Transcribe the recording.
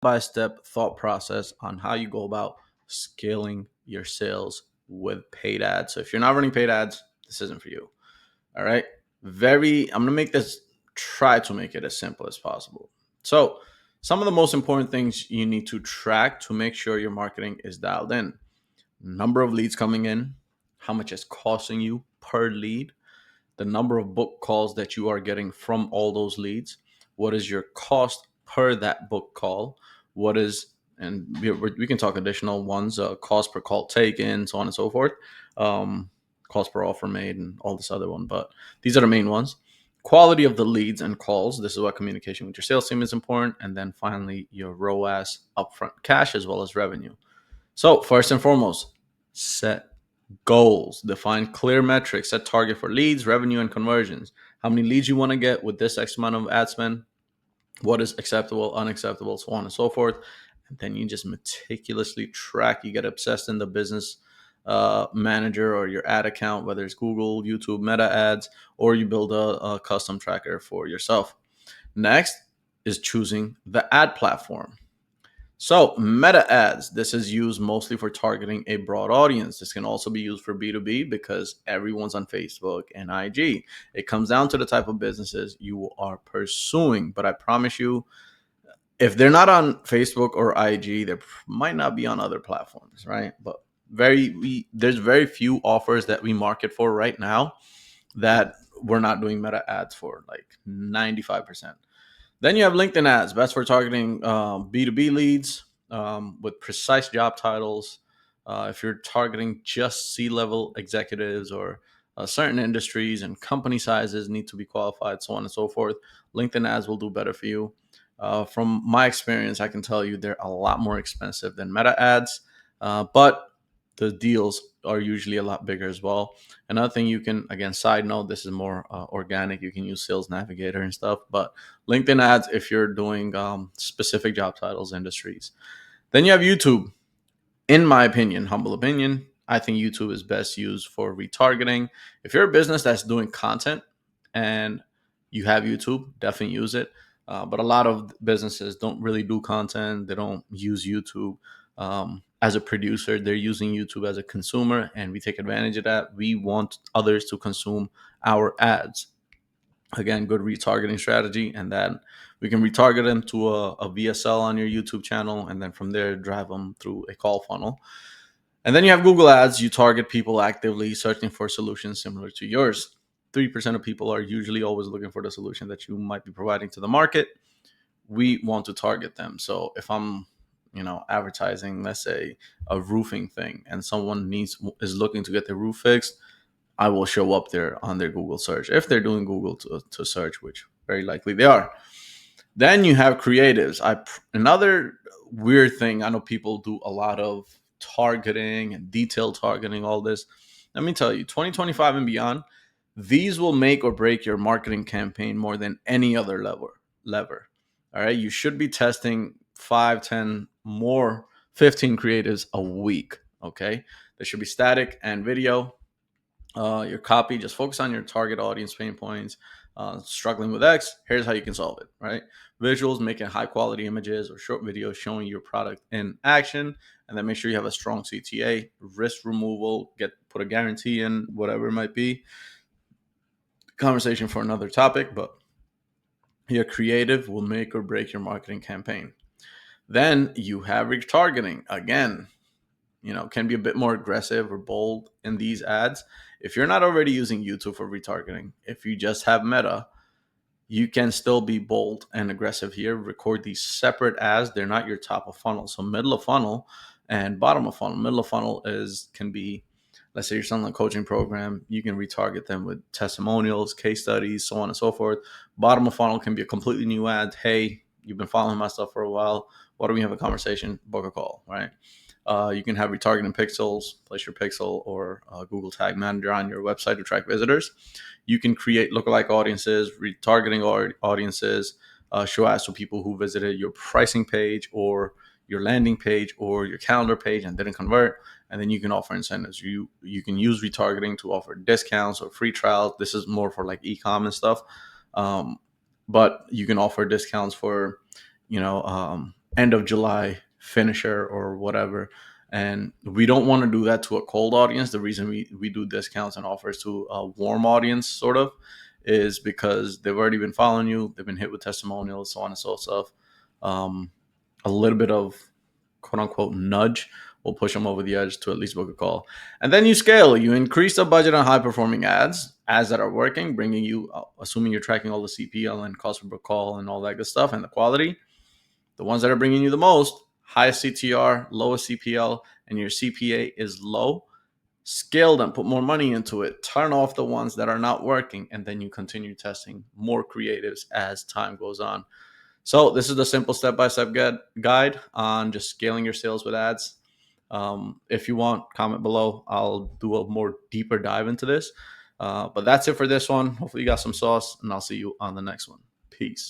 by step thought process on how you go about scaling your sales with paid ads. So if you're not running paid ads, this isn't for you. All right. I'm going to try to make it as simple as possible. So, some of the most important things you need to track to make sure your marketing is dialed in: number of leads coming in, how much it's costing you per lead, the number of book calls that you are getting from all those leads, what is your cost per that book call, what is, and we can talk additional ones, cost per call taken, so on and so forth, um, cost per offer made, and all this other one. But these are the main ones. Quality of the leads and calls. This is what communication with your sales team is important. And then finally, your ROAS, upfront cash, as well as revenue. So, first and foremost, set goals, define clear metrics, set target for leads, revenue, and conversions. How many leads you want to get with this X amount of ad spend, what is acceptable, unacceptable, so on and so forth. And then you just meticulously track. You get obsessed in the business manager or your ad account, whether it's Google, YouTube, Meta ads, or you build a custom tracker for yourself. Next is choosing the ad platform. So, meta ads, this is used mostly for targeting a broad audience. This can also be used for B2B because everyone's on Facebook and IG. It comes down to the type of businesses you are pursuing. But I promise you, if they're not on Facebook or IG, they might not be on other platforms, right? But there's very few offers that we market for right now that we're not doing meta ads for, like 95%. Then you have LinkedIn ads, best for targeting B2B leads with precise job titles. If you're targeting just C-level executives or certain industries and company sizes need to be qualified, so on and so forth, LinkedIn ads will do better for you. From my experience, I can tell you they're a lot more expensive than Meta ads, but the deals are usually a lot bigger as well. Another thing you can, again, side note, this is more organic. You can use Sales Navigator and stuff, but LinkedIn ads if you're doing specific job titles, industries. Then you have YouTube. In my opinion, humble opinion, I think YouTube is best used for retargeting. If you're a business that's doing content and you have YouTube, definitely use it. But a lot of businesses don't really do content. They don't use YouTube as a producer. They're using YouTube as a consumer, and we take advantage of that. We want others to consume our ads. Again, good retargeting strategy, and then we can retarget them to a VSL on your YouTube channel, and then from there drive them through a call funnel. And then you have Google ads. You target people actively searching for solutions similar to yours. 3% of people are usually always looking for the solution that you might be providing to the market. We want to target them. So if I'm, advertising, let's say a roofing thing, and someone is looking to get their roof fixed, I will show up there on their Google search if they're doing Google to search, which very likely they are. Then you have creatives. Another weird thing. I know people do a lot of targeting and detailed targeting. All this. Let me tell you, 2025 and beyond, these will make or break your marketing campaign more than any other lever. All right, you should be testing 5, 10 more, 15 creatives a week. Okay, there should be static and video. Your copy, just focus on your target audience pain points. Struggling with X, here's how you can solve it, right? Visuals, making high quality images or short videos showing your product in action. And then make sure you have a strong CTA, risk removal, put a guarantee in, whatever it might be. Conversation for another topic, but your creative will make or break your marketing campaign. Then you have retargeting. Again, can be a bit more aggressive or bold in these ads. If you're not already using YouTube for retargeting, if you just have Meta, you can still be bold and aggressive here. Record these separate ads. They're not your top of funnel. So middle of funnel and bottom of funnel. Middle of funnel can be, let's say you're selling a coaching program, you can retarget them with testimonials, case studies, so on and so forth. Bottom of funnel can be a completely new ad. Hey, you've been following my stuff for a while. Why don't we have a conversation? Book a call, right? You can have retargeting pixels, place your pixel or Google Tag Manager on your website to track visitors. You can create lookalike audiences, retargeting audiences, show ads to people who visited your pricing page or your landing page or your calendar page and didn't convert. And then you can offer incentives. You can use retargeting to offer discounts or free trials. This is more for like e-com and stuff. But you can offer discounts for, end of July finisher or whatever. And we don't want to do that to a cold audience. The reason we do discounts and offers to a warm audience, sort of, is because they've already been following you, they've been hit with testimonials, so on and so forth. Um, a little bit of quote unquote nudge will push them over the edge to at least book a call. And then you scale. You increase the budget on high performing ads that are working, bringing you, assuming you're tracking all the CPL and cost per call and all that good stuff and the quality. The ones that are bringing you the most, highest CTR, lowest CPL, and your CPA is low, scale them, put more money into it, turn off the ones that are not working, and then you continue testing more creatives as time goes on. So this is the simple step-by-step guide on just scaling your sales with ads. If you want, comment below. I'll do a more deeper dive into this. But that's it for this one. Hopefully you got some sauce, and I'll see you on the next one. Peace.